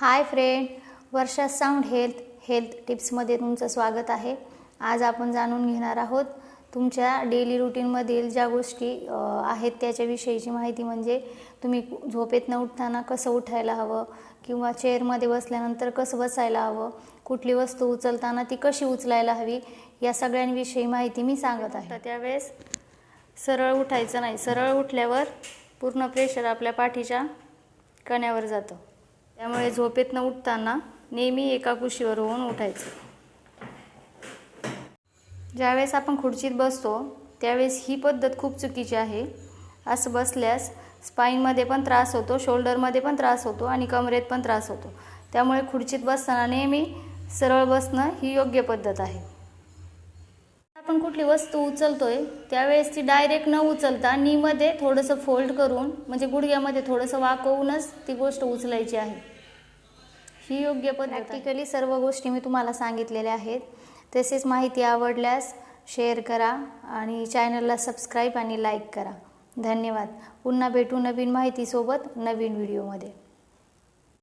Hi friend, वर्षा sound health टिप्समध्ये तुमचं स्वागत आहे। आज आपण जाणून घेणार आहोत तुमच्या डेली रूटीनमधील ज्या गोष्टी आहेत त्याच्याविषयीची माहिती। म्हणजे तुम्ही झोपेतनं उठताना कसं उठायला हवं किंवा चेअरमध्ये बसल्यानंतर कसं बसायला हवं, कुठली वस्तू उचलताना ती कशी उचलायला हवी, या सगळ्यांविषयी माहिती मी सांगत आहे। त्यावेळेस सरळ उठायचं नाही। सरळ उठल्यावर पूर्ण प्रेशर आपल्या पाठीच्या कण्यावर जातं, त्यामुळे झोपेतनं उठताना नेहमी एका कुशीवर होऊन उठायचं। ज्यावेळेस आपण खुर्चीत बसतो त्यावेळेस ही पद्धत खूप चुकीची आहे। असं बसल्यास स्पाईनमध्ये पण त्रास होतो, शोल्डरमध्ये पण त्रास होतो आणि कमरेत पण त्रास होतो। त्यामुळे खुर्चीत बसताना नेहमी सरळ बसणं ही योग्य पद्धत आहे। आपण कुठली वस्तू उचलतोय त्यावेळेस ती डायरेक्ट न उचलता नीमध्ये थोडंसं फोल्ड करून, म्हणजे गुडघ्यामध्ये थोडंसं वाकवूनच ती गोष्ट उचलायची आहे। ही योग्य पद्धत आहे। प्रॅक्टिकली सर्व गोष्टी मी तुम्हाला सांगितलेल्या आहेत। तसेच माहिती आवडल्यास शेअर करा आणि चॅनलला सबस्क्राईब आणि लाईक करा। धन्यवाद। पुन्हा भेटू नवीन माहितीसोबत नवीन व्हिडिओमध्ये।